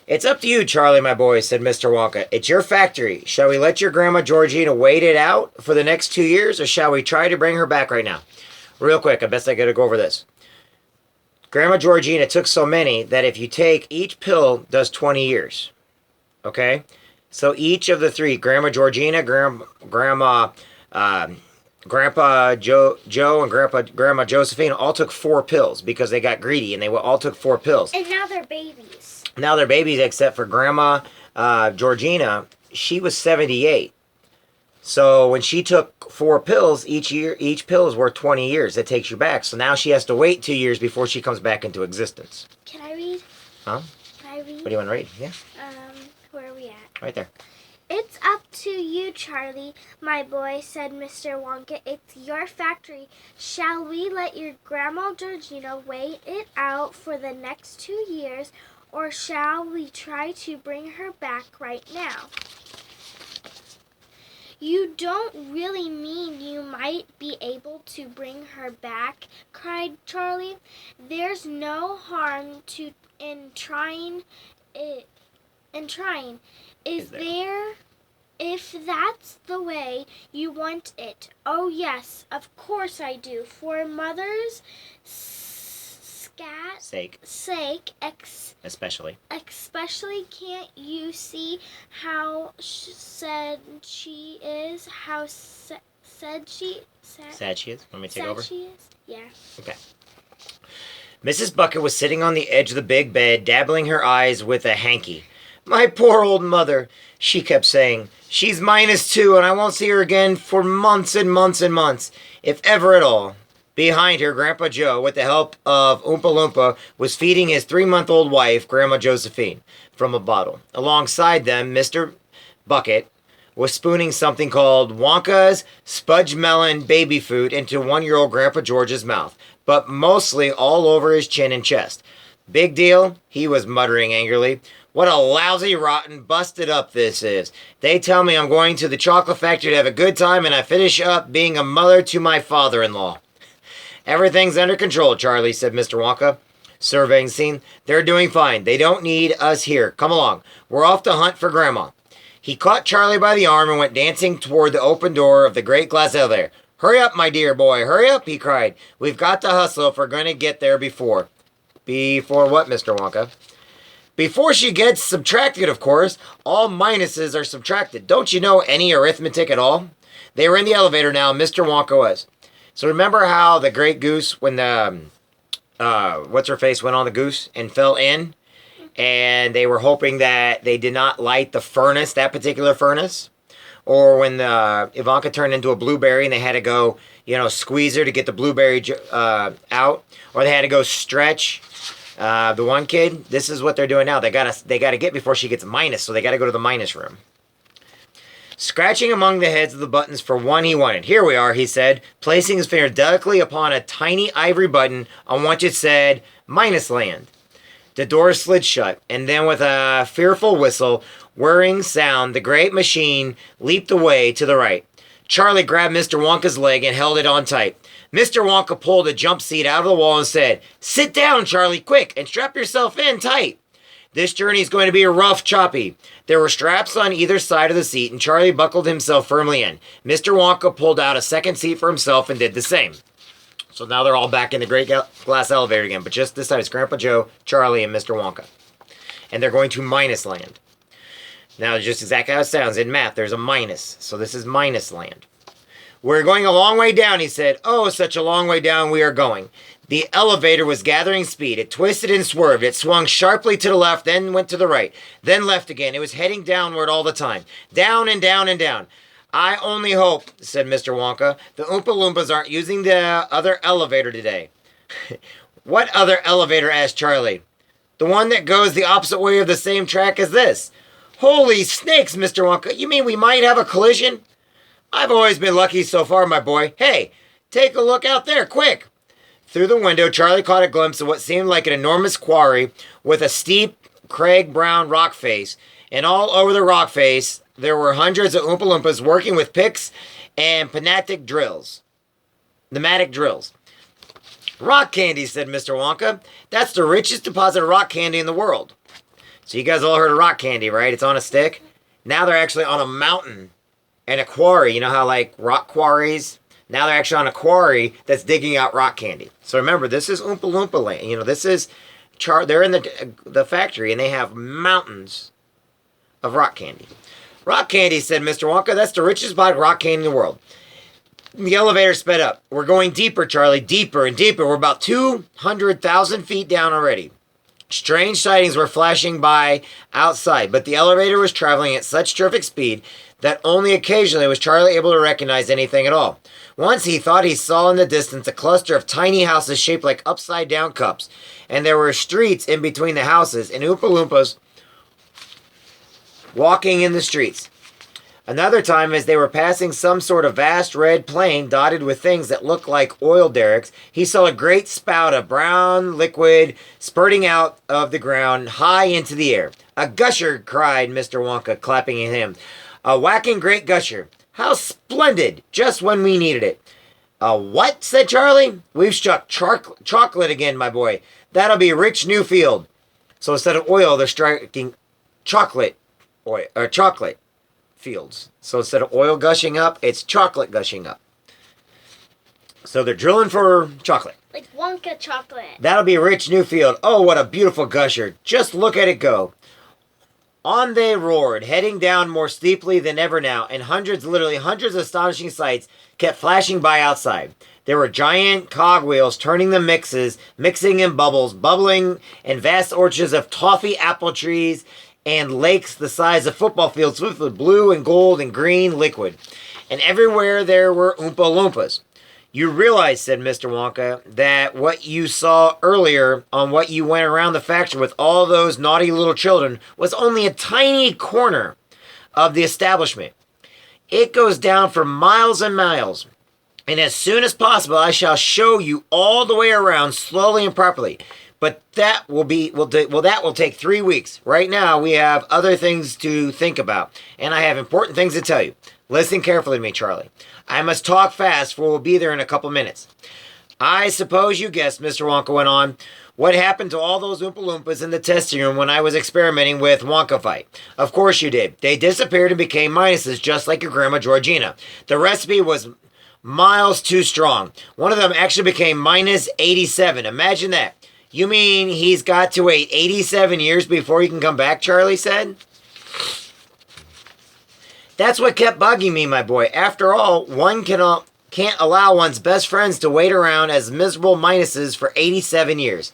It's up to you, Charlie, my boy, said Mr. Wonka. It's your factory. Shall we let your Grandma Georgina wait it out for the next 2 years, or shall we try to bring her back right now? Real quick, I best I gotta go over this. Grandma Georgina took so many that if you take each pill does 20 years. Okay? So each of the three, Grandma Georgina, Grandpa Joe, and Grandma Josephine all took 4 pills because they got greedy and they all took 4 pills. And now they're babies. Now they're babies, except for Grandma Georgina. She was 78. So when she took 4 pills each pill is worth 20 years. That takes you back. So now she has to wait 2 years before she comes back into existence. Can I read? Huh? Can I read? What do you want to read? Yeah. Where are we at? Right there. It's up to you, Charlie, my boy, said Mr. Wonka. It's your factory. Shall we let your Grandma Georgina wait it out for the next 2 years, or shall we try to bring her back right now? You don't really mean you might be able to bring her back, cried Charlie. There's no harm in trying. Is there? If that's the way you want it. Oh yes, of course I do. For mother's sake, especially, can't you see how sad she is? How sad she is? Want me to take over? She is? Yeah. Okay. Mrs. Bucket was sitting on the edge of the big bed, dabbling her eyes with a hanky. My poor old mother, she kept saying. She's -2, and I won't see her again for months and months and months, if ever at all. Behind her, Grandpa Joe, with the help of Oompa Loompa, was feeding his 3-month-old wife, Grandma Josephine, from a bottle. Alongside them, Mr. Bucket was spooning something called Wonka's Spudge Melon baby food into 1-year-old Grandpa George's mouth, but mostly all over his chin and chest. Big deal, he was muttering angrily. What a lousy, rotten, busted up this is. They tell me I'm going to the chocolate factory to have a good time, and I finish up being a mother to my father-in-law. Everything's under control, Charlie, said Mr. Wonka, surveying the scene. They're doing fine. They don't need us here. Come along. We're off to hunt for Grandma. He caught Charlie by the arm and went dancing toward the open door of the great glass elevator. Hurry up, my dear boy. Hurry up, he cried. We've got to hustle if we're going to get there before. Before what, Mr. Wonka? Before she gets subtracted, of course. All minuses are subtracted. Don't you know any arithmetic at all? They were in the elevator now, Mr. Wonka was. So remember how the Great Goose, when the, what's-her-face went on the goose and fell in? And they were hoping that they did not light the furnace, that particular furnace? Or when Ivanka turned into a blueberry and they had to go, squeeze her to get the blueberry out? Or they had to go stretch the one kid? This is what they're doing now. They gotta get before she gets minus, so they gotta go to the minus room. Scratching among the heads of the buttons for one he wanted. Here we are, he said, placing his finger delicately upon a tiny ivory button on which it said, Minus Land. The door slid shut, and then with a fearful whistle, whirring sound, the great machine leaped away to the right. Charlie grabbed Mr. Wonka's leg and held it on tight. Mr. Wonka pulled a jump seat out of the wall and said, Sit down, Charlie, quick, and strap yourself in tight. This journey is going to be rough, choppy. There were straps on either side of the seat, and Charlie buckled himself firmly in. Mr. Wonka pulled out a second seat for himself and did the same. So now they're all back in the great glass elevator again, but just this time it's Grandpa Joe, Charlie, and Mr. Wonka. And they're going to Minus Land. Now, just exactly how it sounds. In math, there's a minus, so this is Minus Land. We're going a long way down, he said. Oh, such a long way down we are going. The elevator was gathering speed. It twisted and swerved. It swung sharply to the left, then went to the right, then left again. It was heading downward all the time. Down and down and down. I only hope, said Mr. Wonka, the Oompa Loompas aren't using the other elevator today. What other elevator? Asked Charlie. The one that goes the opposite way of the same track as this. Holy snakes, Mr. Wonka. You mean we might have a collision? I've always been lucky so far, my boy. Hey, take a look out there, quick. Through the window, Charlie caught a glimpse of what seemed like an enormous quarry with a steep, crag-brown rock face. And all over the rock face, there were hundreds of Oompa Loompas working with picks and pneumatic drills. Rock candy, said Mr. Wonka. That's the richest deposit of rock candy in the world. So you guys all heard of rock candy, right? It's on a stick. Now they're actually on a mountain and a quarry. You know how like rock quarries? Now they're actually on a quarry that's digging out rock candy. So remember, this is Oompa Loompa land. You know, this is they're in the factory and they have mountains of rock candy. Rock candy, said Mr. Wonka, that's the richest box of rock candy in the world. The elevator sped up. We're going deeper, Charlie, deeper and deeper. We're about 200,000 feet down already. Strange sightings were flashing by outside, but the elevator was traveling at such terrific speed that only occasionally was Charlie able to recognize anything at all. Once he thought he saw in the distance a cluster of tiny houses shaped like upside-down cups, and there were streets in between the houses, and Oompa Loompas walking in the streets. Another time, as they were passing some sort of vast red plain dotted with things that looked like oil derricks, he saw a great spout of brown liquid spurting out of the ground high into the air. A gusher, cried Mr. Wonka, clapping at him. A whacking great gusher. How splendid! Just when we needed it. A what? Said Charlie. We've struck chocolate again, my boy. That'll be a rich new field. So instead of oil, they're striking chocolate fields. So instead of oil gushing up, it's chocolate gushing up. So they're drilling for chocolate. Like Wonka chocolate. That'll be a rich new field. Oh, what a beautiful gusher. Just look at it go. On they roared, heading down more steeply than ever now, and literally hundreds of astonishing sights kept flashing by outside. There were giant cogwheels turning the mixing in bubbles, bubbling, and vast orchards of toffee apple trees, and lakes the size of football fields filled with blue and gold and green liquid. And everywhere there were Oompa Loompas. You realize, said Mr. Wonka, that what you saw earlier on what you went around the factory with all those naughty little children was only a tiny corner of the establishment. It goes down for miles and miles. And as soon as possible, I shall show you all the way around slowly and properly. But that will take 3 weeks. Right now, we have other things to think about. And I have important things to tell you. Listen carefully to me, Charlie. I must talk fast, for we'll be there in a couple minutes. I suppose you guessed, Mr. Wonka went on, what happened to all those Oompa Loompas in the testing room when I was experimenting with Wonkafite. Of course you did. They disappeared and became minuses, just like your grandma Georgina. The recipe was miles too strong. One of them actually became minus 87. Imagine that. You mean he's got to wait 87 years before he can come back, Charlie said? That's what kept bugging me, my boy. After all, one can't allow one's best friends to wait around as miserable minuses for 87 years.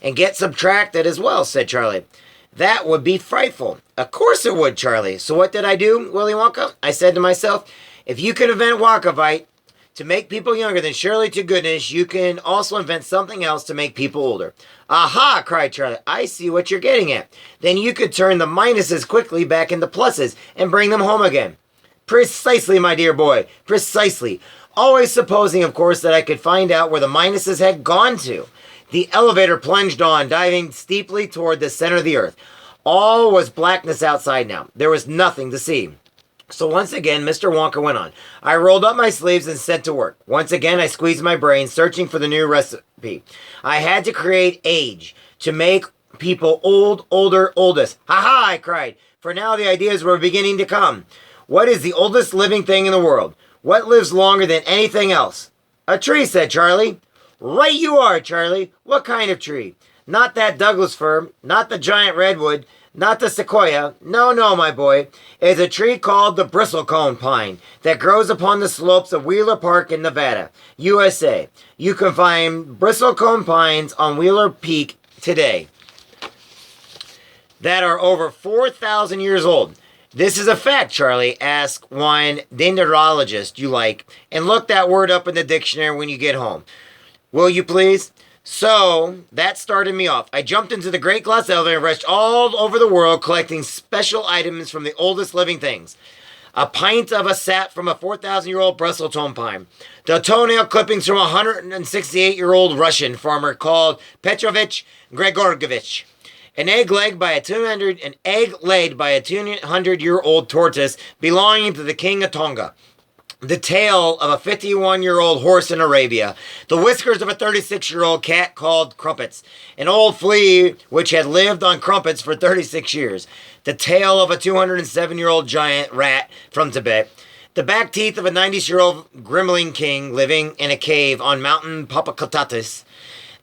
And get subtracted as well, said Charlie. That would be frightful. Of course it would, Charlie. So what did I do, Willy Wonka? I said to myself, if you can invent Wonkavite to make people younger, then surely to goodness you can also invent something else to make people older. Aha, cried Charlie. I see what you're getting at. Then you could turn the minuses quickly back into pluses and bring them home again. Precisely, my dear boy. Precisely. Always supposing, of course, that I could find out where the minuses had gone to. The elevator plunged on, diving steeply toward the center of the earth. All was blackness outside now. There was nothing to see. So once again, Mr. Wonka went on. I rolled up my sleeves and set to work. Once again, I squeezed my brain, searching for the new recipe. I had to create age, to make people old, older, oldest. Ha ha, I cried, for now the ideas were beginning to come. What is the oldest living thing in the world? What lives longer than anything else? A tree, said Charlie. Right you are, Charlie. What kind of tree? Not that Douglas fir, not the giant redwood, not the sequoia. No, no, my boy. It's a tree called the bristlecone pine that grows upon the slopes of Wheeler Park in Nevada, USA. You can find bristlecone pines on Wheeler Peak today that are over 4,000 years old. This is a fact, Charlie. Ask one dendrologist you like and look that word up in the dictionary when you get home. Will you please? So, that started me off. I jumped into the great glass elevator and rushed all over the world collecting special items from the oldest living things. A pint of a sap from a 4,000-year-old bristlecone pine. The toenail clippings from a 168-year-old Russian farmer called Petrovich Gregorgovich. An egg laid by a 200-year-old tortoise belonging to the king of Tonga. the tail of a 51-year-old horse in Arabia, the whiskers of a 36-year-old cat called Crumpets, an old flea which had lived on crumpets for 36 years, the tail of a 207-year-old giant rat from Tibet, the back teeth of a 90-year-old gremlin king living in a cave on Mountain Popocatépetl,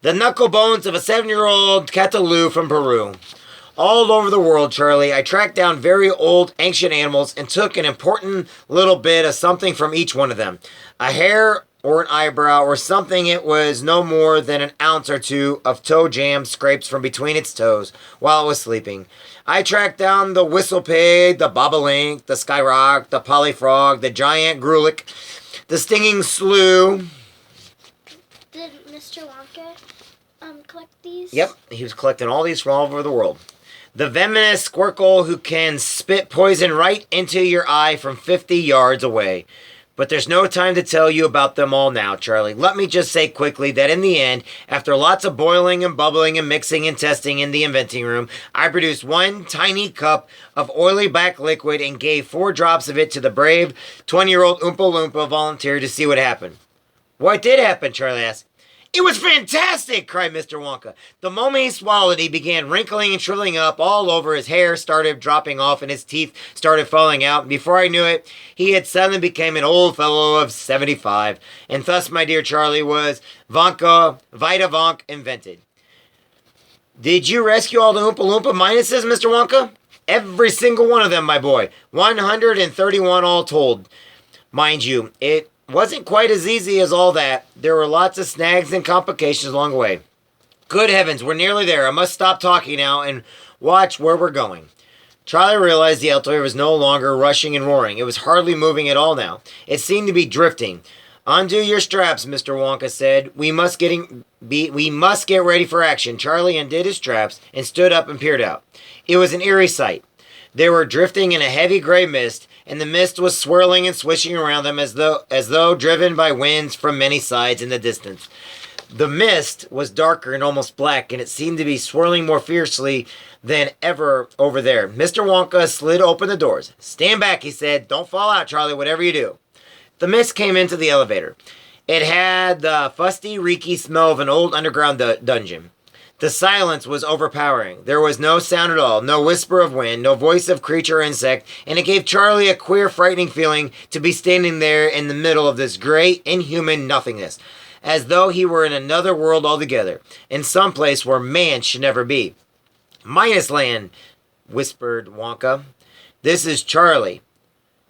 the knuckle bones of a 7-year-old Catalu from Peru. All over the world, Charlie, I tracked down very old, ancient animals and took an important little bit of something from each one of them. A hair or an eyebrow or something. It was no more than an ounce or two of toe jam scrapes from between its toes while it was sleeping. I tracked down the whistle pig, the bobolink, the skyrock, the polyfrog, the giant grulik, the stinging slough. Did Mr. Wonka collect these? Yep, he was collecting all these from all over the world. The venomous squircle who can spit poison right into your eye from 50 yards away. But there's no time to tell you about them all now, Charlie. Let me just say quickly that in the end, after lots of boiling and bubbling and mixing and testing in the inventing room, I produced one tiny cup of oily black liquid and gave 4 drops of it to the brave 20-year-old Oompa Loompa volunteer to see what happened. What did happen? Charlie asked. It was fantastic, cried Mr. Wonka. The moment he swallowed, he began wrinkling and shriveling up all over. His hair started dropping off and his teeth started falling out. And before I knew it, he had suddenly become an old fellow of 75. And thus, my dear Charlie, was Vitae-Wonka invented. Did you rescue all the Oompa Loompa minuses, Mr. Wonka? Every single one of them, my boy. 131 all told. Mind you, it wasn't quite as easy as all that. There were lots of snags and complications along the way. Good heavens, we're nearly there. I must stop talking now and watch where we're going. Charlie realized the elevator was no longer rushing and roaring. It was hardly moving at all now. It seemed to be drifting. Undo your straps, Mr. Wonka said. We must get ready for action. Charlie undid his straps and stood up and peered out. It was an eerie sight. They were drifting in a heavy gray mist, and the mist was swirling and swishing around them as though driven by winds from many sides in the distance. The mist was darker and almost black, and it seemed to be swirling more fiercely than ever over there. Mr. Wonka slid open the doors. Stand back, he said. Don't fall out, Charlie, whatever you do. The mist came into the elevator. It had the fusty, reeky smell of an old underground dungeon. The silence was overpowering. There was no sound at all, no whisper of wind, no voice of creature or insect, and it gave Charlie a queer, frightening feeling to be standing there in the middle of this great, inhuman nothingness, as though he were in another world altogether, in some place where man should never be. Minus land, whispered Wonka. This is Charlie.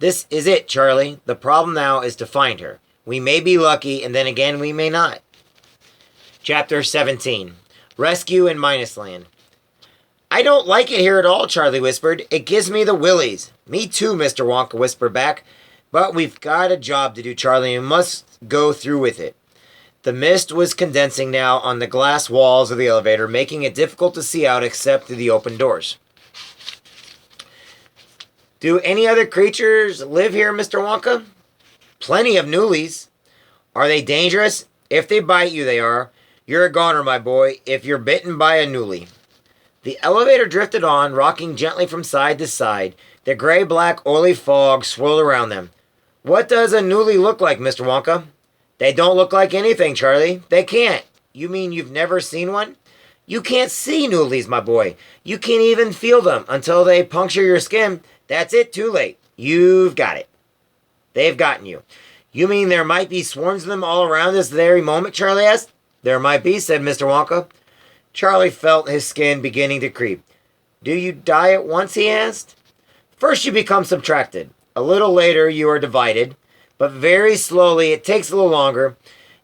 This is it, Charlie. The problem now is to find her. We may be lucky, and then again we may not. Chapter 17. Rescue in Minus Land. I don't like it here at all, Charlie whispered. It gives me the willies. Me too, Mr. Wonka whispered back. But we've got a job to do, Charlie, and we must go through with it. The mist was condensing now on the glass walls of the elevator, making it difficult to see out except through the open doors. Do any other creatures live here, Mr. Wonka? Plenty of newlies. Are they dangerous? If they bite you, they are. You're a goner, my boy, if you're bitten by a newlie. The elevator drifted on, rocking gently from side to side. The gray-black, oily fog swirled around them. What does a newlie look like, Mr. Wonka? They don't look like anything, Charlie. They can't. You mean you've never seen one? You can't see newlies, my boy. You can't even feel them until they puncture your skin. That's it, too late. You've got it. They've gotten you. You mean there might be swarms of them all around this very moment, Charlie asked. There might be, said Mr. Wonka. Charlie felt his skin beginning to creep. Do you die at once, he asked. First you become subtracted. A little later you are divided. But very slowly, it takes a little longer.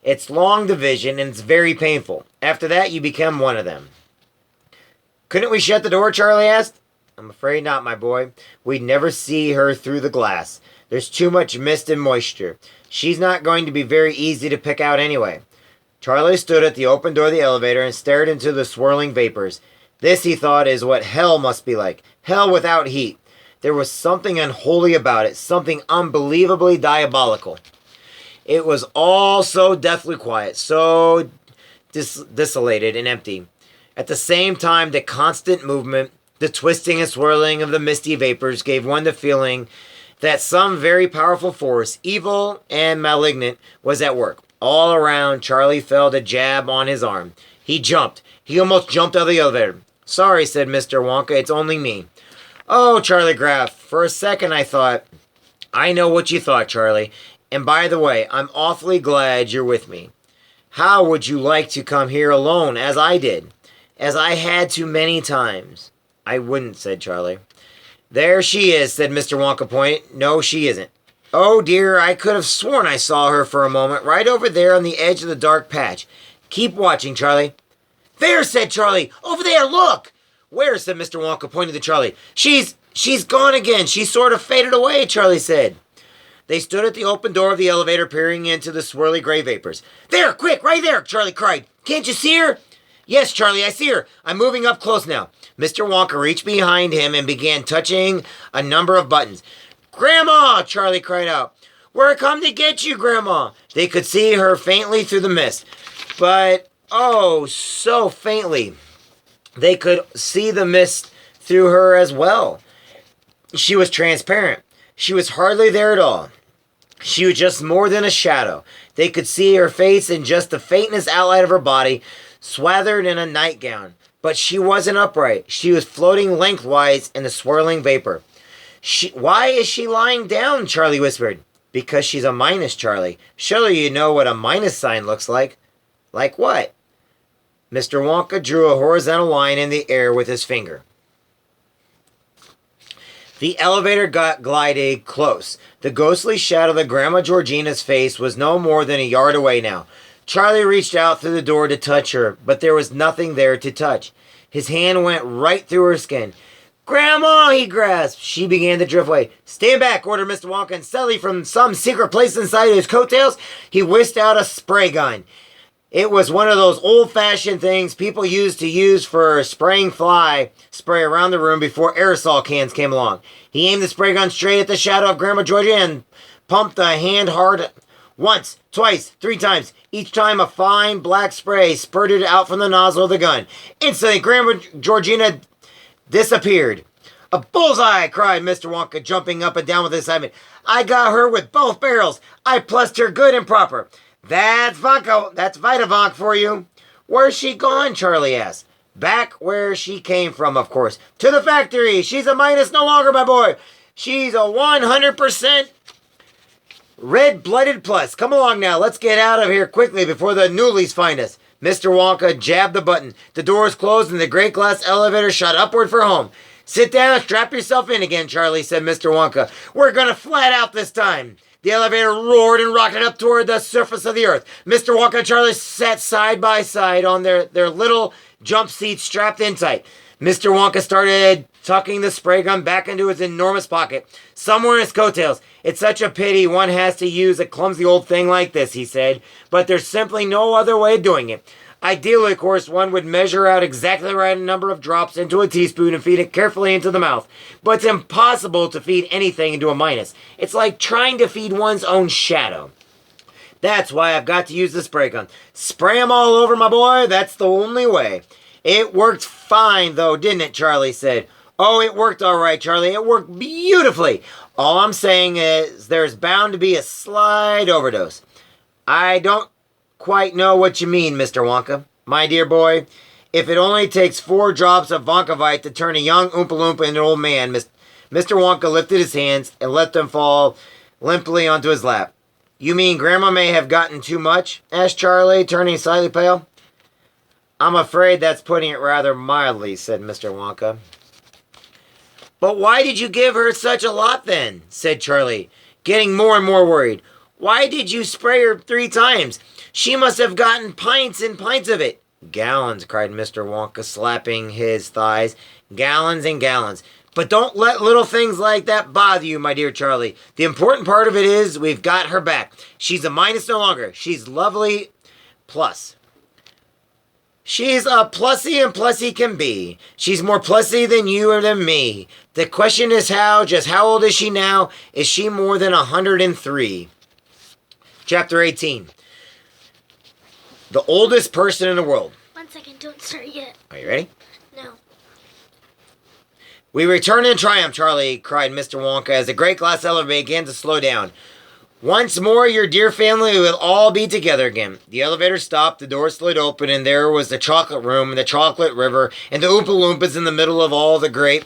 It's long division and it's very painful. After that you become one of them. Couldn't we shut the door, Charlie asked. I'm afraid not, my boy. We'd never see her through the glass. There's too much mist and moisture. She's not going to be very easy to pick out anyway. Charlie stood at the open door of the elevator and stared into the swirling vapors. This, he thought, is what hell must be like. Hell without heat. There was something unholy about it, something unbelievably diabolical. It was all so deathly quiet, so desolated and empty. At the same time, the constant movement, the twisting and swirling of the misty vapors gave one the feeling that some very powerful force, evil and malignant, was at work. All around, Charlie felt a jab on his arm. He jumped. He almost jumped out of the elevator. Sorry, said Mr. Wonka, it's only me. Oh, Charlie Graff, for a second I thought, I know what you thought, Charlie. And by the way, I'm awfully glad you're with me. How would you like to come here alone, as I did? As I had to many times. I wouldn't, said Charlie. There she is, said Mr. Wonka, pointing. No, she isn't. Oh dear, I could have sworn I saw her for a moment, right over there on the edge of the dark patch. Keep watching, Charlie. There, said Charlie. Over there, look. Where, said Mr. Wonka, pointing to Charlie. She's gone again. She sort of faded away, Charlie said. They stood at the open door of the elevator, peering into the swirly gray vapors. There, quick, right there, Charlie cried. Can't you see her? Yes, Charlie, I see her. I'm moving up close now. Mr. Wonka reached behind him and began touching a number of buttons. Grandma, Charlie cried out. We're come to get you, Grandma. They could see her faintly through the mist. But, oh, so faintly. They could see the mist through her as well. She was transparent. She was hardly there at all. She was just more than a shadow. They could see her face and just the faintest outline of her body, swathered in a nightgown. But she wasn't upright. She was floating lengthwise in the swirling vapor. Why is she lying down? Charlie whispered. Because she's a minus, Charlie. Surely you know what a minus sign looks like. Like what? Mr. Wonka drew a horizontal line in the air with his finger. The elevator glided close. The ghostly shadow of Grandma Georgina's face was no more than a yard away now. Charlie reached out through the door to touch her, but there was nothing there to touch. His hand went right through her skin. Grandma, he grasped. She began to drift away. Stand back, ordered Mr. Wonka, and suddenly from some secret place inside his coattails, he whisked out a spray gun. It was one of those old-fashioned things people used for spraying fly spray around the room before aerosol cans came along. He aimed the spray gun straight at the shadow of Grandma Georgina and pumped the hand hard once, twice, 3 times. Each time a fine black spray spurted out from the nozzle of the gun. Instantly, Grandma Georgina disappeared. A bullseye, cried Mr. Wonka, jumping up and down with excitement. I got her with both barrels. I plussed her good and proper. That's Vitae-Wonka for you. Where's she gone? Charlie asked. Back where she came from, of course. To the factory. She's a minus no longer, my boy. She's a 100% red-blooded plus. Come along now. Let's get out of here quickly before the newlies find us. Mr. Wonka jabbed the button. The doors closed and the great glass elevator shot upward for home. Sit down, strap yourself in again, Charlie, said Mr. Wonka. We're going to flat out this time. The elevator roared and rocketed up toward the surface of the earth. Mr. Wonka and Charlie sat side by side on their little jump seats strapped in tight. Mr. Wonka started tucking the spray gun back into his enormous pocket, somewhere in his coattails. It's such a pity one has to use a clumsy old thing like this, he said, but there's simply no other way of doing it. Ideally, of course, one would measure out exactly the right number of drops into a teaspoon and feed it carefully into the mouth. But it's impossible to feed anything into a minus. It's like trying to feed one's own shadow. That's why I've got to use the spray gun. Spray 'em all over, my boy. That's the only way. It worked fine, though, didn't it? Charlie said. Oh, it worked all right, Charlie. It worked beautifully. All I'm saying is there's bound to be a slight overdose. I don't quite know what you mean, Mr. Wonka. My dear boy, if it only takes 4 drops of Wonkavite to turn a young Oompa Loompa into an old man, Mr. Wonka lifted his hands and let them fall limply onto his lap. You mean Grandma may have gotten too much? Asked Charlie, turning slightly pale. I'm afraid that's putting it rather mildly, said Mr. Wonka. But why did you give her such a lot then? Said Charlie, getting more and more worried. Why did you spray her 3 times? She must have gotten pints and pints of it. Gallons, cried Mr. Wonka, slapping his thighs. Gallons and gallons. But don't let little things like that bother you, my dear Charlie. The important part of it is we've got her back. She's a minus no longer. She's lovely plus. She's a plussy and plussy can be. She's more plussy than you or than me. The question is just how old is she now? Is she more than 103? Chapter 18. The oldest person in the world. 1 second, don't start yet. Are you ready? No. We return in triumph, Charlie, cried Mr. Wonka as the great glass elevator began to slow down. Once more, your dear family will all be together again. The elevator stopped, the door slid open, and there was the chocolate room and the chocolate river and the Oompa Loompas in the middle of all the great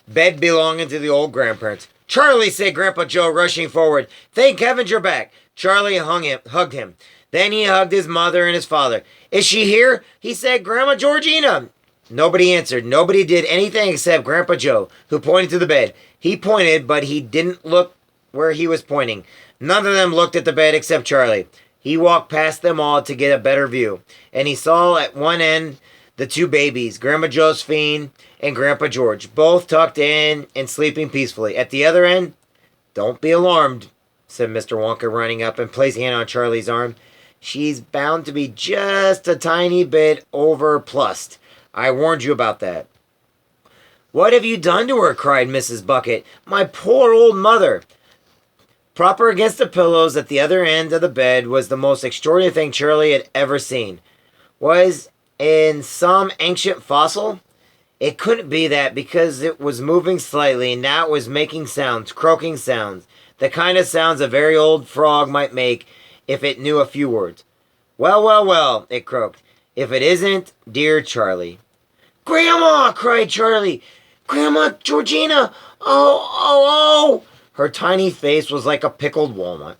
bed belonging to the old grandparents. Charlie, said Grandpa Joe, rushing forward. Thank heavens you're back. Charlie hugged him. Then he hugged his mother and his father. Is she here? He said, Grandma Georgina. Nobody answered. Nobody did anything except Grandpa Joe, who pointed to the bed. He pointed, but he didn't look where he was pointing. None of them looked at the bed except Charlie. He walked past them all to get a better view, and he saw at one end the two babies, Grandma Josephine and Grandpa George, both tucked in and sleeping peacefully. At the other end, don't be alarmed, said Mr. Wonka, running up and placing a hand on Charlie's arm. She's bound to be just a tiny bit overplussed. I warned you about that. What have you done to her? Cried Mrs. Bucket. My poor old mother. Proper against the pillows at the other end of the bed was the most extraordinary thing Charlie had ever seen. Was in some ancient fossil? It couldn't be that because it was moving slightly and now it was making sounds, croaking sounds, the kind of sounds a very old frog might make if it knew a few words. Well, well, well, it croaked. If it isn't, dear Charlie. Grandma, cried Charlie. Grandma Georgina, oh. Her tiny face was like a pickled walnut.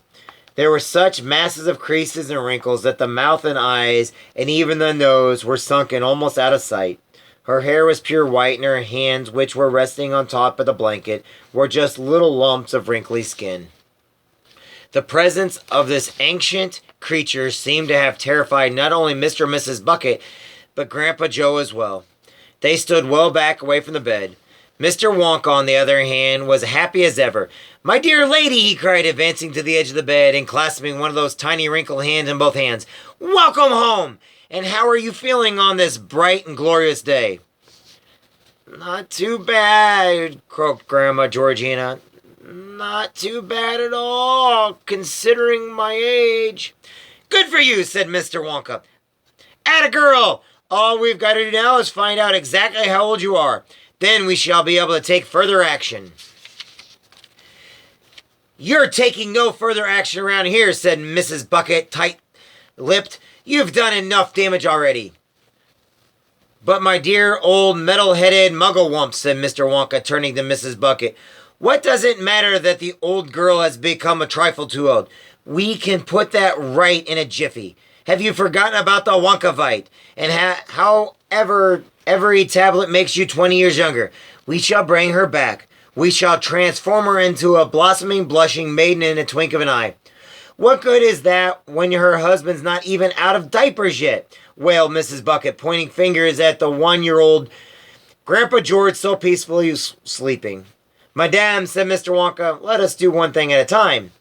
There were such masses of creases and wrinkles that the mouth and eyes and even the nose were sunken almost out of sight. Her hair was pure white and her hands, which were resting on top of the blanket, were just little lumps of wrinkly skin. The presence of this ancient creature seemed to have terrified not only Mr. and Mrs. Bucket, but Grandpa Joe as well. They stood well back away from the bed. Mr. Wonka, on the other hand, was happy as ever. My dear lady, he cried, advancing to the edge of the bed and clasping one of those tiny wrinkled hands in both hands. Welcome home! And how are you feeling on this bright and glorious day? Not too bad, croaked Grandma Georgina. Not too bad at all, considering my age. Good for you, said Mr. Wonka. Atta girl! All we've got to do now is find out exactly how old you are. Then we shall be able to take further action. You're taking no further action around here, said Mrs. Bucket, tight-lipped. You've done enough damage already. But my dear old metal-headed muggle-wump, said Mr. Wonka, turning to Mrs. Bucket. What does it matter that the old girl has become a trifle too old? We can put that right in a jiffy. Have you forgotten about the Wonkavite? And however every tablet makes you 20 years younger, we shall bring her back. We shall transform her into a blossoming, blushing maiden in a twink of an eye. What good is that when her husband's not even out of diapers yet? Wailed Mrs. Bucket, pointing fingers at the 1-year-old Grandpa George so peacefully sleeping. Madame, said Mr. Wonka, let us do one thing at a time.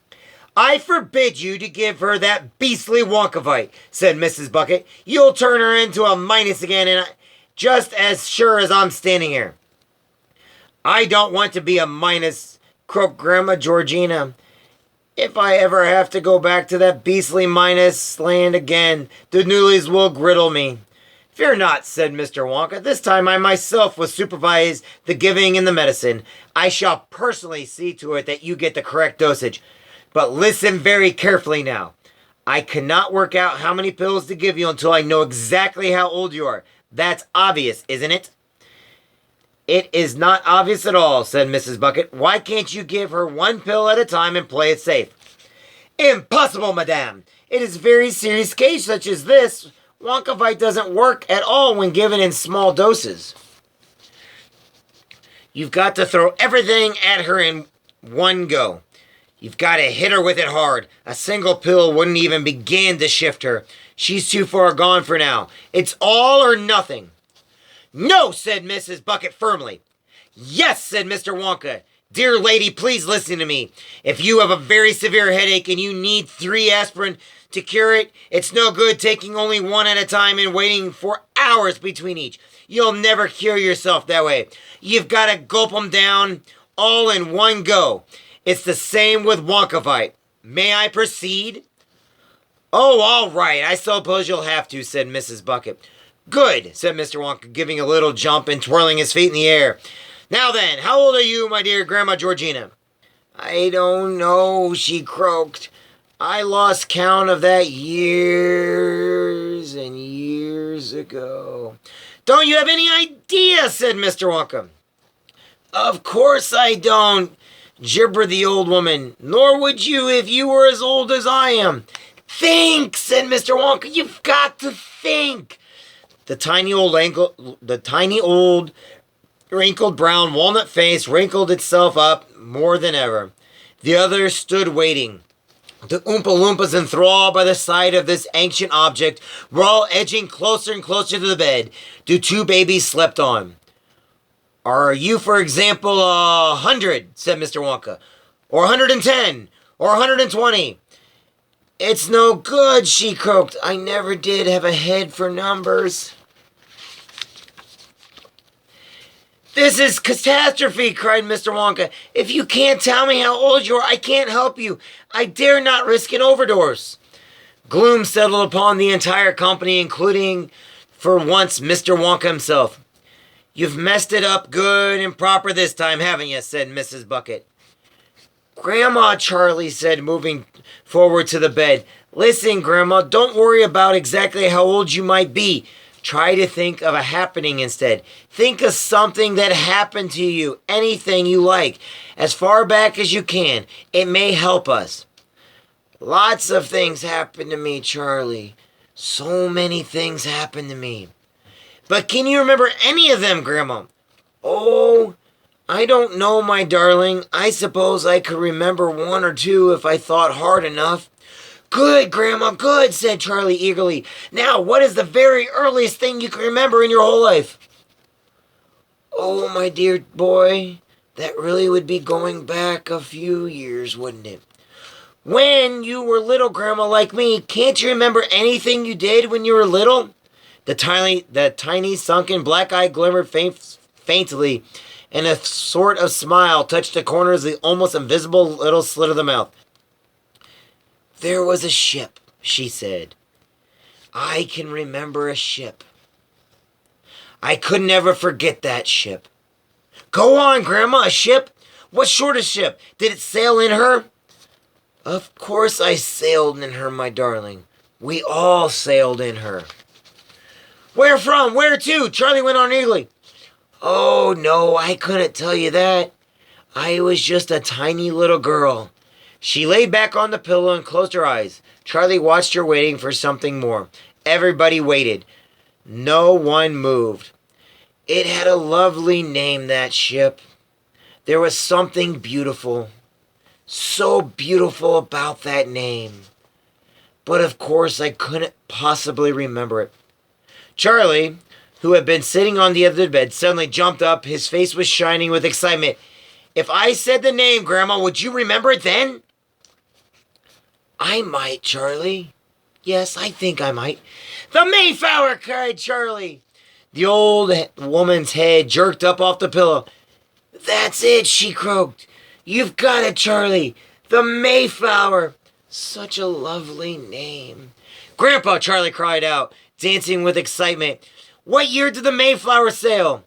I forbid you to give her that beastly Wonkavite, said Mrs. Bucket. You'll turn her into a minus again, and just as sure as I'm standing here. I don't want to be a minus, croaked Grandma Georgina. If I ever have to go back to that beastly minus land again, the Newlies will griddle me. Fear not, said Mr. Wonka. This time I myself will supervise the giving and the medicine. I shall personally see to it that you get the correct dosage. But listen very carefully now. I cannot work out how many pills to give you until I know exactly how old you are. That's obvious, isn't it? It is not obvious at all, said Mrs. Bucket. Why can't you give her one pill at a time and play it safe? Impossible, madame. It is a very serious case such as this. Wonkavite doesn't work at all when given in small doses. You've got to throw everything at her in one go. You've got to hit her with it hard. A single pill wouldn't even begin to shift her. She's too far gone for now. It's all or nothing. No, said Mrs. Bucket firmly. Yes, said Mr. Wonka. Dear lady, please listen to me. If you have a very severe headache and you need 3 aspirin to cure it, it's no good taking only one at a time and waiting for hours between each. You'll never cure yourself that way. You've got to gulp them down all in one go. It's the same with Wonkavite. May I proceed? Oh, all right. I suppose you'll have to, said Mrs. Bucket. Good, said Mr. Wonka, giving a little jump and twirling his feet in the air. Now then, how old are you, my dear Grandma Georgina? I don't know, she croaked. I lost count of that years and years ago. Don't you have any idea, said Mr. Wonka. Of course I don't, gibbered the old woman. Nor would you if you were as old as I am. Think, said Mr. Wonka. You've got to think. The tiny old wrinkled brown walnut face wrinkled itself up more than ever. The others stood waiting. The Oompa Loompas, enthralled by the sight of this ancient object, were all edging closer and closer to the bed. The two babies slept on. Are you, for example, 100, said Mr. Wonka, or 110, or 120? It's no good, she croaked. I never did have a head for numbers. This is catastrophe, cried Mr. Wonka. If you can't tell me how old you are, I can't help you. I dare not risk an overdose. Gloom settled upon the entire company, including, for once, Mr. Wonka himself. You've messed it up good and proper this time, haven't you? Said Mrs. Bucket. Grandma, Charlie said, moving forward to the bed. Listen, Grandma, don't worry about exactly how old you might be. Try to think of a happening instead. Think of something that happened to you, anything you like, as far back as you can. It may help us. Lots of things happened to me, Charlie. So many things happened to me. But can you remember any of them, Grandma? Oh, I don't know, my darling. I suppose I could remember one or two if I thought hard enough. Good, Grandma, good, said Charlie eagerly. Now, what is the very earliest thing you can remember in your whole life? Oh, my dear boy, that really would be going back a few years, wouldn't it? When you were little, Grandma, like me, can't you remember anything you did when you were little? The tiny sunken black eye glimmered faintly, and a sort of smile touched the corners of the almost invisible little slit of the mouth. There was a ship, she said. I can remember a ship. I could never forget that ship. Go on, Grandma, a ship? What sort of ship? Did it sail in her? Of course I sailed in her, my darling. We all sailed in her. Where from? Where to? Charlie went on eagerly. Oh, no, I couldn't tell you that. I was just a tiny little girl. She lay back on the pillow and closed her eyes. Charlie watched her waiting for something more. Everybody waited. No one moved. It had a lovely name, that ship. There was something beautiful, so beautiful about that name. But of course I couldn't possibly remember it. Charlie, who had been sitting on the edge of the bed, suddenly jumped up. His face was shining with excitement. If I said the name, Grandma, would you remember it then? I might, Charlie. Yes, I think I might. The Mayflower, cried Charlie. The old woman's head jerked up off the pillow. That's it, she croaked. You've got it, Charlie. The Mayflower. Such a lovely name. Grandpa, Charlie cried out, dancing with excitement. What year did the Mayflower sail?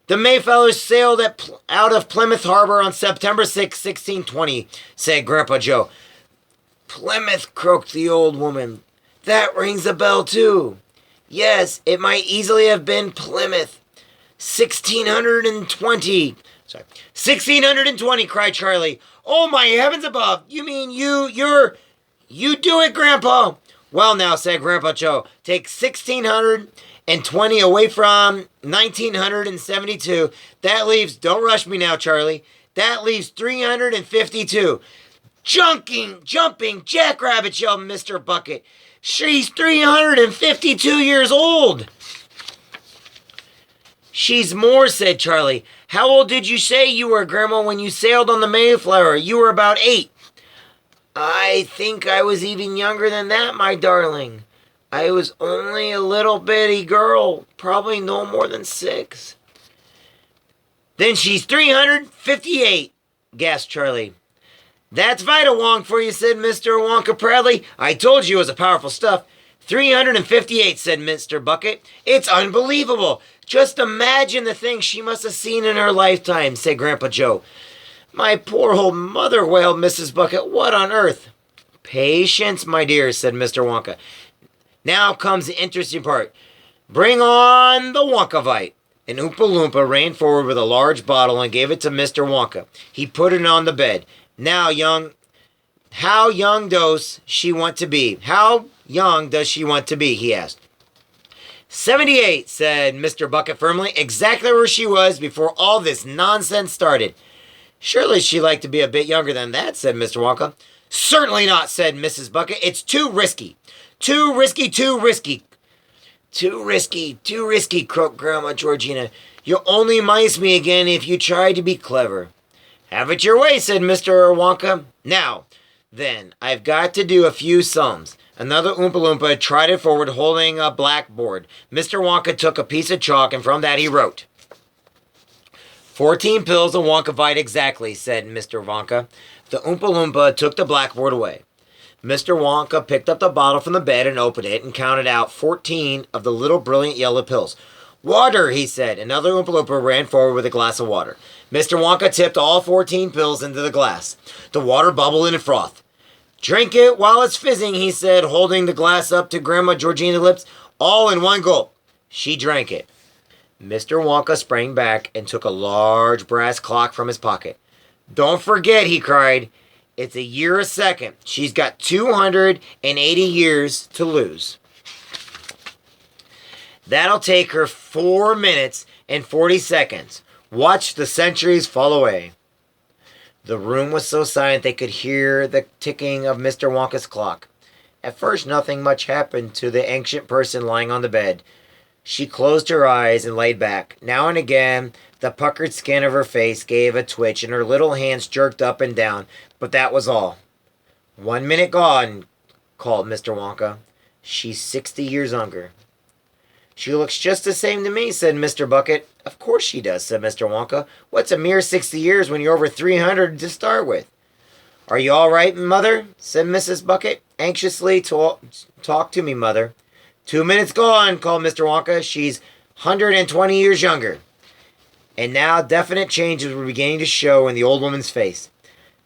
The Mayflower sailed out of Plymouth Harbor on September 6, 1620, said Grandpa Joe. Plymouth, croaked the old woman. That rings a bell, too. Yes, it might easily have been Plymouth. 1620. Sorry. 1620, cried Charlie. Oh, my heavens above. You mean you do it, Grandpa. Well, now, said Grandpa Joe, take 1620 away from 1972. That leaves, don't rush me now, Charlie. That leaves 352. Jumping jackrabbit, yelled Mr. Bucket. She's 352 years old. She's more, said Charlie. How old did you say you were, Grandma, when you sailed on the Mayflower? You were about 8. I think I was even younger than that, my darling. I was only a little bitty girl, probably no more than 6. Then she's 358, gasped Charlie. That's Vitae-Wonka for you, said Mr. Wonka proudly. I told you it was a powerful stuff. 358, said Mr. Bucket. It's unbelievable. Just imagine the things she must have seen in her lifetime, said Grandpa Joe. My poor old mother, wailed Mrs. Bucket. What on earth? Patience, my dear, said Mr. Wonka. Now comes the interesting part. Bring on the Wonkavite. An Oompa Loompa ran forward with a large bottle and gave it to Mr. Wonka. He put it on the bed. Now, how young does she want to be? How young does she want to be? He asked. 78, said Mr. Bucket firmly, exactly where she was before all this nonsense started. Surely she'd like to be a bit younger than that, said Mr. Wonka. Certainly not, said Mrs. Bucket. It's too risky. Too risky, too risky. Too risky, croaked Grandma Georgina. You'll only mice me again if you try to be clever. Have it your way, said Mr. Wonka. Now, then, I've got to do a few sums. Another Oompa Loompa trotted forward holding a blackboard. Mr. Wonka took a piece of chalk and from that he wrote. 14 pills of Wonkavite exactly, said Mr. Wonka. The Oompa Loompa took the blackboard away. Mr. Wonka picked up the bottle from the bed and opened it and counted out 14 of the little brilliant yellow pills. Water, he said. Another Oompa Loompa ran forward with a glass of water. Mr. Wonka tipped all 14 pills into the glass. The water bubbled and frothed. Drink it while it's fizzing, he said, holding the glass up to Grandma Georgina's lips, all in one gulp. She drank it. Mr. Wonka sprang back and took a large brass clock from his pocket. Don't forget, he cried, it's a year a second. She's got 280 years to lose. That'll take her 4 minutes and 40 seconds. Watch the centuries fall away. The room was so silent they could hear the ticking of Mr. Wonka's clock. At first, nothing much happened to the ancient person lying on the bed. She closed her eyes and laid back. Now and again, the puckered skin of her face gave a twitch and her little hands jerked up and down, but that was all. 1 minute gone, called Mr. Wonka. She's 60 years younger. She looks just the same to me, said Mr. Bucket. Of course she does, said Mr. Wonka. What's a mere 60 years when you're over 300 to start with? Are you all right, Mother? Said Mrs. Bucket. Anxiously, talk to me, Mother. 2 minutes gone, called Mr. Wonka. She's 120 years younger. And now definite changes were beginning to show in the old woman's face.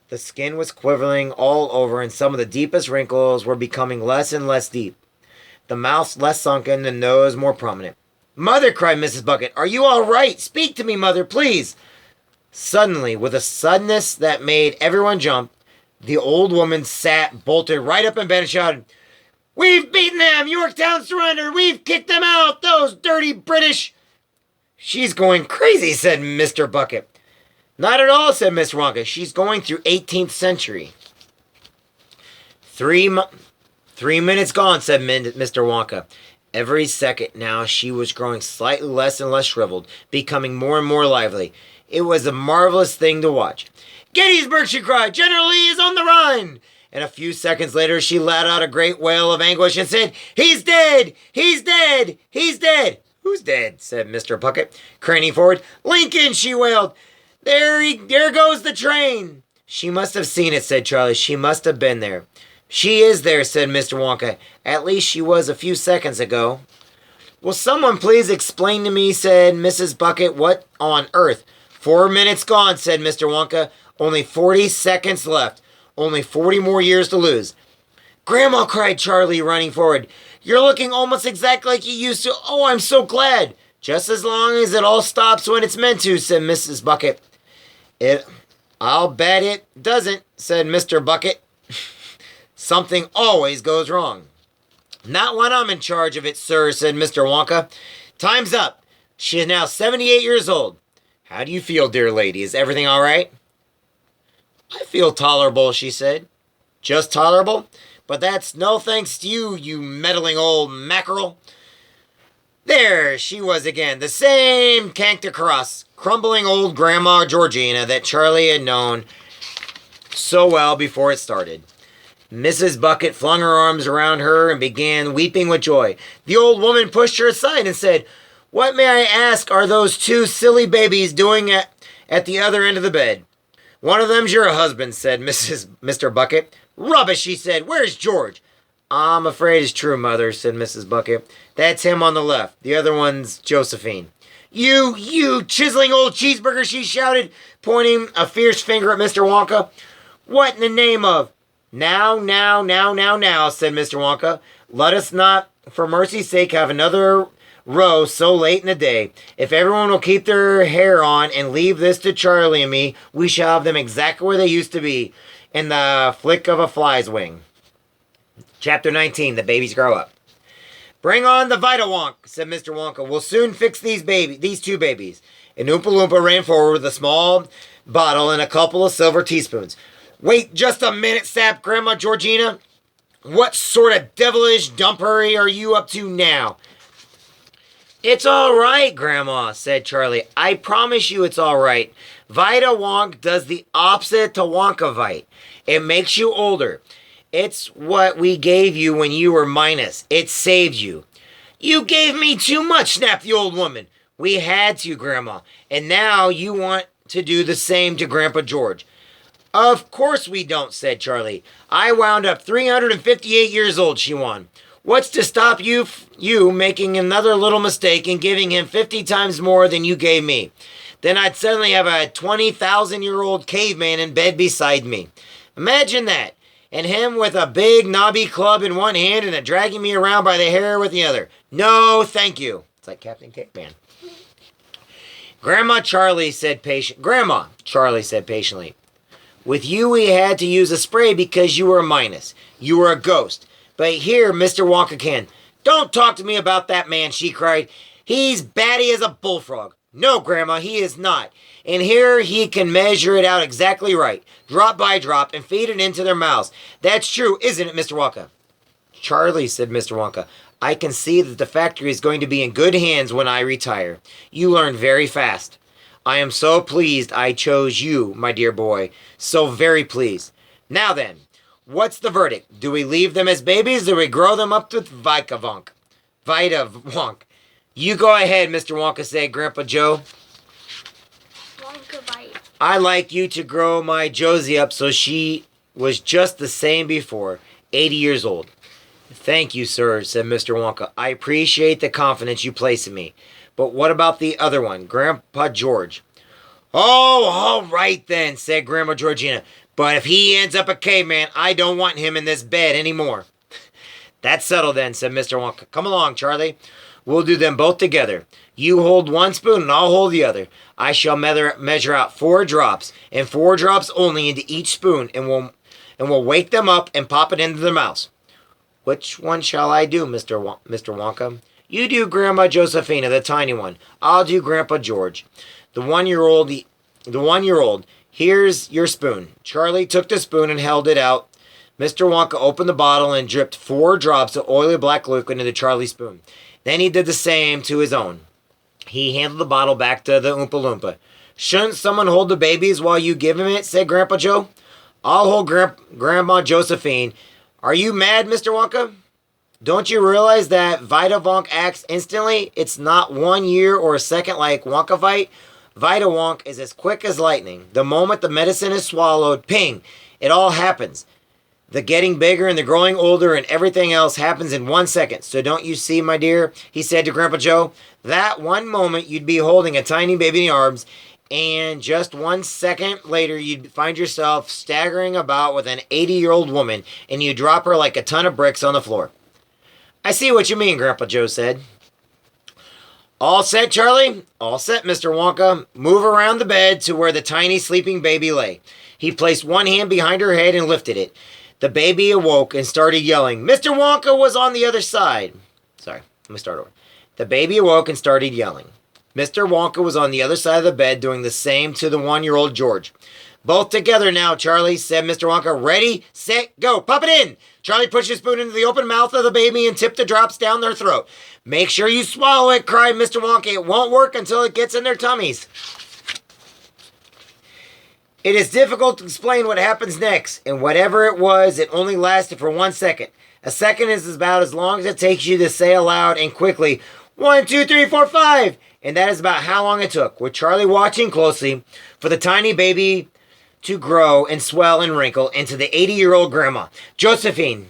The skin was quivering all over, and some of the deepest wrinkles were becoming less and less deep. The mouth less sunken, the nose more prominent. Mother, cried Mrs. Bucket, are you all right? Speak to me, Mother, please. Suddenly, with a suddenness that made everyone jump, the old woman sat, bolted right up in bed and shouted, We've beaten them! Yorktown surrendered! We've kicked them out! Those dirty British! She's going crazy, said Mr. Bucket. Not at all, said Miss Wonka. She's going through 18th century. 3 minutes gone, said Mr. Wonka. Every second now she was growing slightly less and less shriveled, becoming more and more lively. It was a marvelous thing to watch. Gettysburg, she cried. General Lee is on the run. And a few seconds later she let out a great wail of anguish and said, He's dead! He's dead! He's dead! Who's dead? Said Mr. Bucket, craning forward. Lincoln, she wailed. There goes the train. She must have seen it, said Charlie. She must have been there. She is there, said Mr. Wonka. At least she was a few seconds ago. Will someone please explain to me, said Mrs. Bucket, what on earth? 4 minutes gone, said Mr. Wonka. Only 40 seconds left. Only 40 more years to lose. Grandma, cried Charlie, running forward. You're looking almost exactly like you used to. Oh, I'm so glad. Just as long as it all stops when it's meant to, said Mrs. Bucket. I'll bet it doesn't, said Mr. Bucket. Something always goes wrong. Not when I'm in charge of it, sir, said Mr. Wonka. Time's up. She is now 78 years old. How do you feel, dear lady? Is everything all right? I feel tolerable, she said. Just tolerable? But that's no thanks to you, you meddling old mackerel. There she was again, the same cantankerous, crumbling old Grandma Georgina that Charlie had known so well before it started. Mrs. Bucket flung her arms around her and began weeping with joy. The old woman pushed her aside and said, What, may I ask, are those two silly babies doing at the other end of the bed? One of them's your husband, said Mr. Bucket. Rubbish, she said. Where's George? I'm afraid it's true, Mother, said Mrs. Bucket. That's him on the left. The other one's Josephine. You chiseling old cheeseburger, she shouted, pointing a fierce finger at Mr. Wonka. What in the name of... Now, said Mr. Wonka. Let us not, for mercy's sake, have another row so late in the day. If everyone will keep their hair on and leave this to Charlie and me, we shall have them exactly where they used to be, in the flick of a fly's wing. Chapter 19, The Babies Grow Up. Bring on the Vitae-Wonka, said Mr. Wonka. We'll soon fix these two babies. And Oompa Loompa ran forward with a small bottle and a couple of silver teaspoons. Wait just a minute, snapped Grandma Georgina. What sort of devilish dumpery are you up to now? It's all right, Grandma, said Charlie. I promise you it's all right. Vitae-Wonka does the opposite to Wonkavite. It makes you older. It's what we gave you when you were minus. It saved you. You gave me too much, snapped the old woman. We had to, Grandma. And now you want to do the same to Grandpa George. Of course we don't, said Charlie. I wound up 358 years old, she won. What's to stop you making another little mistake and giving him 50 times more than you gave me? Then I'd suddenly have a 20,000-year-old caveman in bed beside me. Imagine that. And him with a big knobby club in one hand and dragging me around by the hair with the other. No, thank you. It's like Captain Caveman. Grandma, Charlie said patiently. With you we had to use a spray because you were a minus. You were a ghost. But here, Mr. Wonka can. Don't talk to me about that man, she cried. He's batty as a bullfrog. No, Grandma, he is not. And here he can measure it out exactly right, drop by drop, and feed it into their mouths. That's true, isn't it, Mr. Wonka? Charlie, said Mr. Wonka, I can see that the factory is going to be in good hands when I retire. You learn very fast. I am so pleased I chose you, my dear boy. So very pleased. Now then, what's the verdict? Do we leave them as babies or do we grow them up with Vitae-Wonka? Vitae-Wonka. You go ahead, Mr. Wonka, said Grandpa Joe. Wonkavite. I like you to grow my Josie up so she was just the same before, 80 years old. Thank you, sir, said Mr. Wonka. I appreciate the confidence you place in me. But what about the other one, Grandpa George? Oh, all right then, said Grandma Georgina. But if he ends up a caveman, I don't want him in this bed anymore. That's settled then, said Mr. Wonka. Come along, Charlie. We'll do them both together. You hold one spoon and I'll hold the other. I shall measure out 4 drops, and 4 drops only into each spoon, and we'll wake them up and pop it into their mouths. Which one shall I do, Mr. Wonka? You do Grandma Josephina, the tiny one. I'll do Grandpa George, the 1-year-old. Here's your spoon. Charlie took the spoon and held it out. Mr. Wonka opened the bottle and dripped 4 drops of oily black liquid into Charlie's spoon. Then he did the same to his own. He handed the bottle back to the Oompa Loompa. Shouldn't someone hold the babies while you give him it, said Grandpa Joe. I'll hold Grandma Josephine. Are you mad, Mr. Wonka? Don't you realize that Vitae-Wonka acts instantly? It's not 1 year or a second like Wonkavite. Vitae-Wonka is as quick as lightning. The moment the medicine is swallowed, ping, it all happens. The getting bigger and the growing older and everything else happens in 1 second. So don't you see, my dear, he said to Grandpa Joe, that one moment you'd be holding a tiny baby in your arms, and just 1 second later you'd find yourself staggering about with an 80-year-old woman, and you drop her like a ton of bricks on the floor. I see what you mean, Grandpa Joe said. All set, Charlie? All set, Mr. Wonka. Move around the bed to where the tiny sleeping baby lay. He placed one hand behind her head and lifted it. The baby awoke and started yelling. Mr. Wonka was on the other side. Sorry, let me start over. The baby awoke and started yelling. Mr. Wonka was on the other side of the bed doing the same to the 1-year-old George. Both together now, Charlie, said Mr. Wonka. Ready, set, go. Pop it in. Charlie pushed his spoon into the open mouth of the baby and tipped the drops down their throat. Make sure you swallow it, cried Mr. Wonka. It won't work until it gets in their tummies. It is difficult to explain what happens next, and whatever it was, it only lasted for 1 second. A second is about as long as it takes you to say aloud and quickly, 1, 2, 3, 4, 5. And that is about how long it took, with Charlie watching closely for the tiny baby to grow and swell and wrinkle into the 80-year-old grandma, Josephine.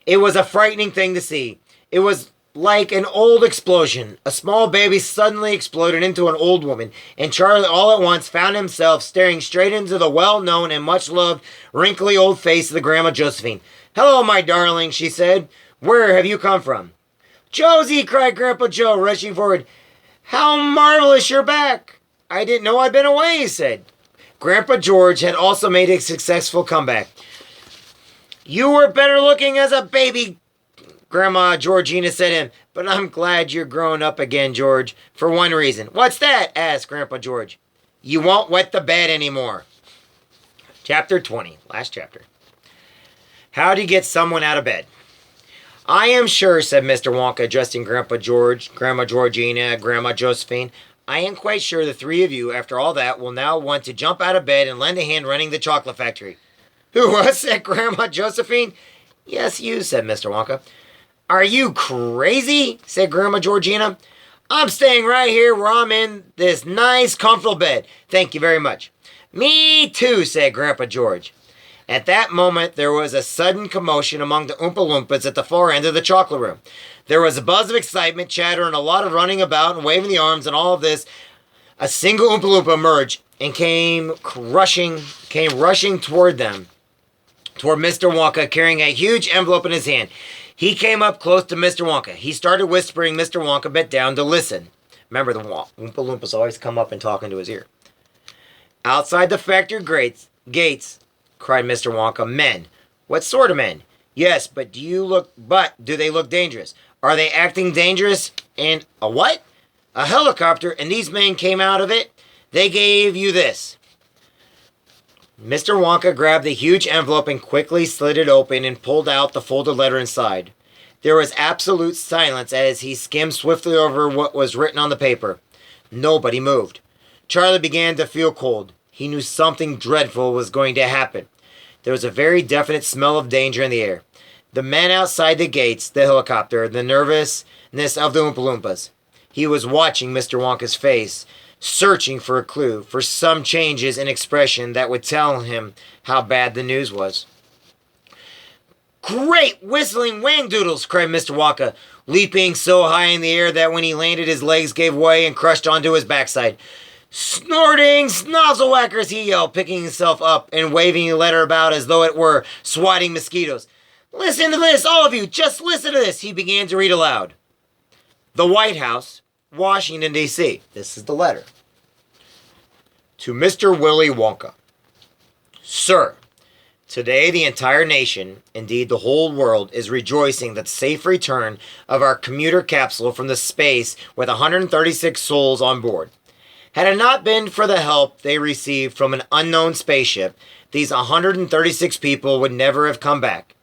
It was a frightening thing to see. It was like an old explosion. A small baby suddenly exploded into an old woman, and Charlie all at once found himself staring straight into the well-known and much-loved, wrinkly old face of the Grandma Josephine. "Hello, my darling," she said. "Where have you come from?" "Josie!" cried Grandpa Joe, rushing forward. "How marvelous you're back!" "I didn't know I'd been away," he said. Grandpa George had also made a successful comeback. "You were better looking as a baby," Grandma Georgina said to him. "But I'm glad you're grown up again, George, for one reason." "What's that?" asked Grandpa George. "You won't wet the bed anymore." Chapter 20, last chapter. How do you get someone out of bed? "I am sure," said Mr. Wonka, addressing Grandpa George, Grandma Georgina, Grandma Josephine, "I am quite sure the three of you, after all that, will now want to jump out of bed and lend a hand running the chocolate factory." "Who was?" said Grandma Josephine. "Yes, you," said Mr. Wonka. "Are you crazy?" said Grandma Georgina. "I'm staying right here where I'm in this nice, comfortable bed. Thank you very much." "Me too," said Grandpa George. At that moment, there was a sudden commotion among the Oompa Loompas at the far end of the chocolate room. There was a buzz of excitement, chatter, and a lot of running about and waving the arms, and all of this. A single Oompa Loompa emerged and came rushing toward them, toward Mr. Wonka, carrying a huge envelope in his hand. He came up close to Mr. Wonka. He started whispering Mr. Wonka bent down to listen. Remember, the Oompa Loompas always come up and talk into his ear. "Outside the factory gates, cried Mr. Wonka. "Men. What sort of men?" "Yes, but do they look dangerous? Are they acting dangerous?" "And a what?" "A helicopter, and these men came out of it. They gave you this." Mr. Wonka grabbed the huge envelope and quickly slid it open and pulled out the folded letter inside. There was absolute silence as he skimmed swiftly over what was written on the paper. Nobody moved. Charlie began to feel cold. He knew something dreadful was going to happen. There was a very definite smell of danger in the air. The men outside the gates, the helicopter, the nervousness of the Oompa Loompas. He was watching Mr. Wonka's face, searching for a clue, for some changes in expression that would tell him how bad the news was. "Great whistling whangdoodles!" cried Mr. Wonka, leaping so high in the air that when he landed his legs gave way and crushed onto his backside. "Snorting snozzlewhackers!" he yelled, picking himself up and waving the letter about as though it were swatting mosquitoes. "Listen to this, all of you! Just listen to this!" He began to read aloud. "The White House, Washington, D.C." This is the letter. "To Mr. Willy Wonka. Sir, today the entire nation, indeed the whole world, is rejoicing at the safe return of our commuter capsule from the space with 136 souls on board. Had it not been for the help they received from an unknown spaceship, these 136 people would never have come back.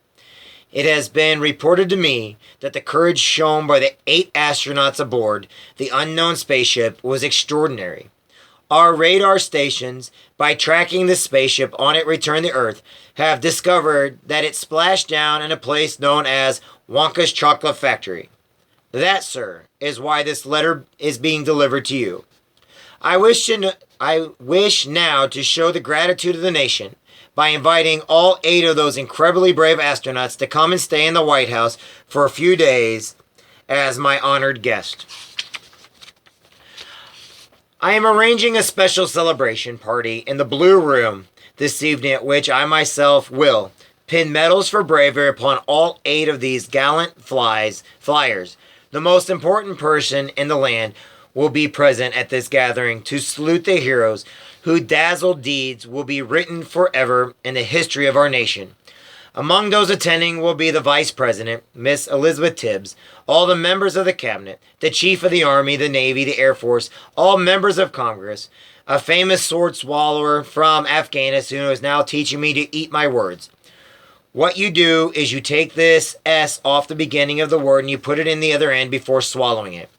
It has been reported to me that the courage shown by the 8 astronauts aboard the unknown spaceship was extraordinary. Our radar stations, by tracking the spaceship on its return to Earth, have discovered that it splashed down in a place known as Wonka's Chocolate Factory. That, sir, is why this letter is being delivered to you. I wish now to show the gratitude of the nation by inviting all 8 of those incredibly brave astronauts to come and stay in the White House for a few days as my honored guest. I am arranging a special celebration party in the Blue Room this evening at which I myself will pin medals for bravery upon all 8 of these gallant flyers. The most important person in the land will be present at this gathering to salute the heroes whose dazzled deeds will be written forever in the history of our nation. Among those attending will be the Vice President, Miss Elizabeth Tibbs, all the members of the Cabinet, the Chief of the Army, the Navy, the Air Force, all members of Congress, a famous sword swallower from Afghanistan who is now teaching me to eat my words. What you do is you take this S off the beginning of the word and you put it in the other end before swallowing it.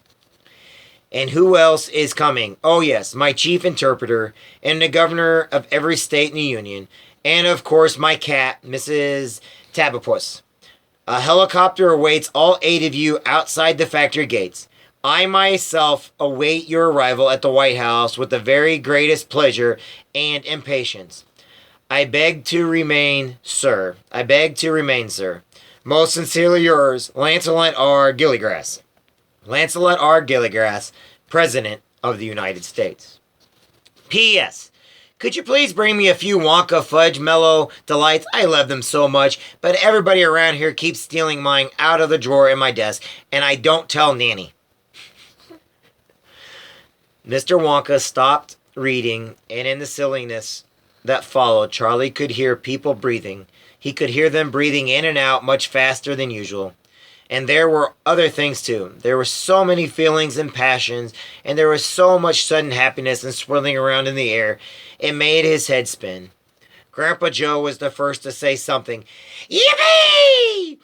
And who else is coming? Oh yes, my chief interpreter and the governor of every state in the union. And of course my cat, Mrs. Tabapus. A helicopter awaits all 8 of you outside the factory gates. I myself await your arrival at the White House with the very greatest pleasure and impatience. I beg to remain, sir. Most sincerely yours, Lancelot R. Gilligrass. Lancelot R. Gilligrass, President of the United States. P.S. Could you please bring me a few Wonka Fudge Mellow Delights? I love them so much, but everybody around here keeps stealing mine out of the drawer in my desk, and I don't tell Nanny. Mr. Wonka stopped reading, and in the silliness that followed, Charlie could hear people breathing. He could hear them breathing in and out much faster than usual. And there were other things too. There were so many feelings and passions, and there was so much sudden happiness and swirling around in the air. It made his head spin. Grandpa Joe was the first to say something. Yippee!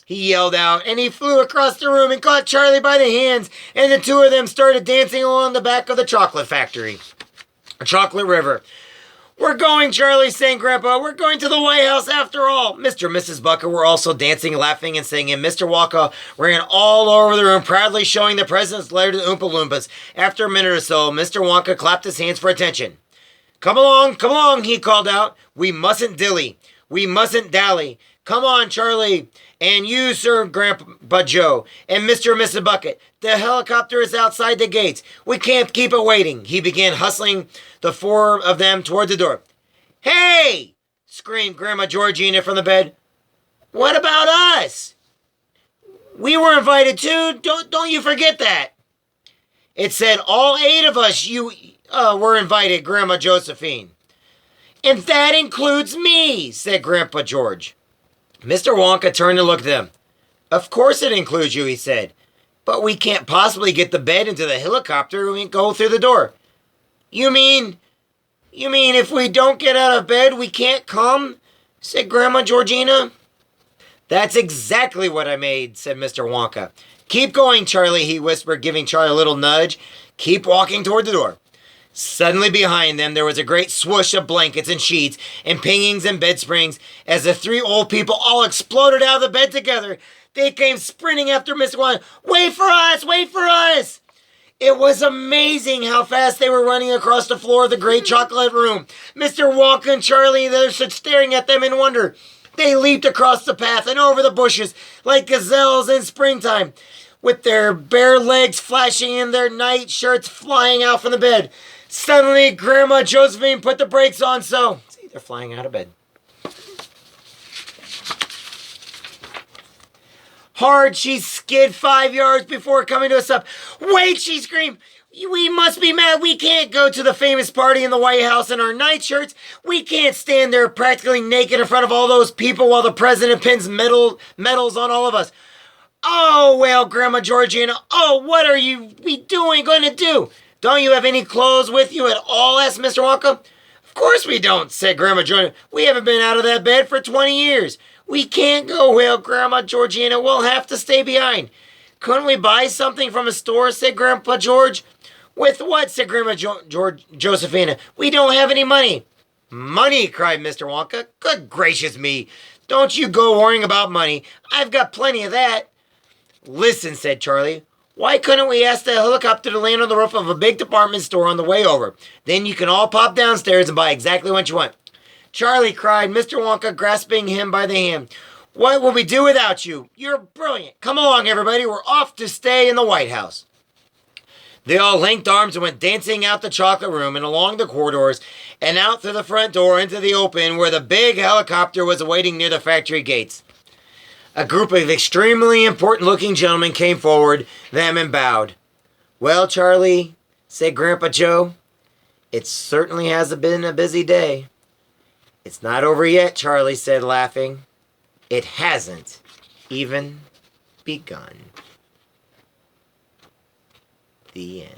He yelled out, and he flew across the room and caught Charlie by the hands, and the two of them started dancing along the back of the chocolate factory. Chocolate River. We're going, Charlie, sang Grandpa. We're going to the White House after all. Mr. and Mrs. Bucket were also dancing, laughing, and singing. Mr. Wonka ran all over the room, proudly showing the president's letter to the Oompa Loompas. After a minute or so, Mr. Wonka clapped his hands for attention. Come along, he called out. We mustn't dilly. We mustn't dally. Come on, Charlie. And you, Sir Grandpa Joe, and Mr. and Mrs. Bucket. The helicopter is outside the gates. We can't keep it waiting. He began hustling the four of them toward the door. Hey! Screamed Grandma Georgina from the bed. What about us? We were invited too. Don't you forget that. It said all 8 of us were invited, Grandma Josephine. And that includes me, said Grandpa George. Mr. Wonka turned and looked at them. Of course it includes you, he said. But we can't possibly get the bed into the helicopter and go through the door. You mean if we don't get out of bed, we can't come? Said Grandma Georgina. That's exactly what I made, said Mr. Wonka. Keep going, Charlie, he whispered, giving Charlie a little nudge. Keep walking toward the door. Suddenly behind them, there was a great swoosh of blankets and sheets and pingings and bed springs as the 3 old people all exploded out of the bed together. They came sprinting after Mr. Wonka. Wait for us! Wait for us! It was amazing how fast they were running across the floor of the great chocolate room. Mr. Wonka and Charlie and the others stood staring at them in wonder. They leaped across the path and over the bushes like gazelles in springtime, with their bare legs flashing and their night shirts flying out from the bed. Suddenly, Grandma Josephine put the brakes on, so... See, they're flying out of bed. Hard, she skid 5 yards before coming to a stop. Wait, she screamed. We must be mad. We can't go to the famous party in the White House in our nightshirts. We can't stand there practically naked in front of all those people while the president pins medals on all of us. Oh, wailed Grandma Georgina. Oh, what are we going to do? Don't you have any clothes with you at all? Asked Mr. Wonka. Of course we don't, said Grandma Georgina. We haven't been out of that bed for 20 years. We can't go, wailed Grandma Georgina. We'll have to stay behind. Couldn't we buy something from a store, said Grandpa George. With what, said Grandma Josephina. We don't have any money. Money, cried Mr. Wonka. Good gracious me. Don't you go worrying about money. I've got plenty of that. Listen, said Charlie. Why couldn't we ask the helicopter to land on the roof of a big department store on the way over? Then you can all pop downstairs and buy exactly what you want. Charlie cried, Mr. Wonka grasping him by the hand. What will we do without you? You're brilliant. Come along, everybody. We're off to stay in the White House. They all linked arms and went dancing out the chocolate room and along the corridors and out through the front door into the open where the big helicopter was awaiting near the factory gates. A group of extremely important-looking gentlemen came forward them and bowed. Well, Charlie, said Grandpa Joe, it certainly has been a busy day. It's not over yet, Charlie said, laughing. It hasn't even begun. The end.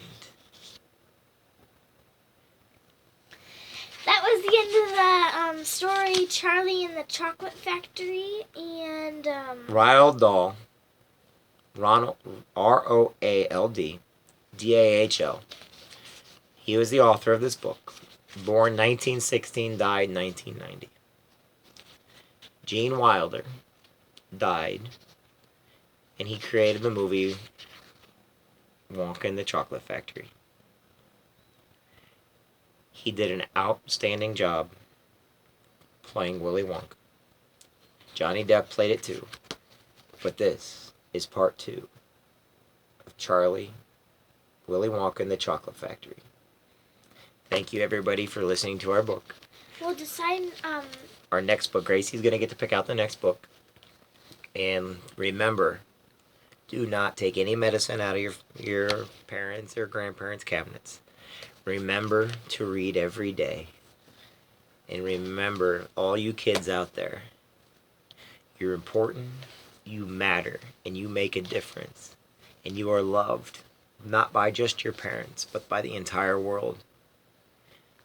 That was the end of the story, Charlie and the Chocolate Factory, and Roald Dahl, Ronald, Roald Dahl. He was the author of this book. Born 1916, died 1990. Gene Wilder died, and he created the movie Wonka and the Chocolate Factory. He did an outstanding job playing Willy Wonka. Johnny Depp played it too. But this is part 2 of Charlie, Willy Wonka and the Chocolate Factory. Thank you, everybody, for listening to our book. We'll decide, Our next book, Gracie's going to get to pick out the next book. And remember, do not take any medicine out of your parents' or grandparents' cabinets. Remember to read every day. And remember, all you kids out there, you're important, you matter, and you make a difference. And you are loved, not by just your parents, but by the entire world.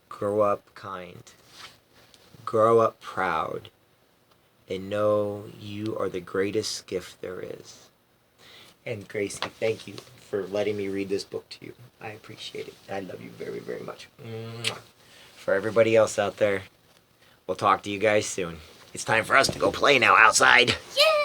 Grow up kind. Grow up proud. And know you are the greatest gift there is. And Gracie, thank you for letting me read this book to you. I appreciate it. I love you very, very much. For everybody else out there, we'll talk to you guys soon. It's time for us to go play now outside. Yay!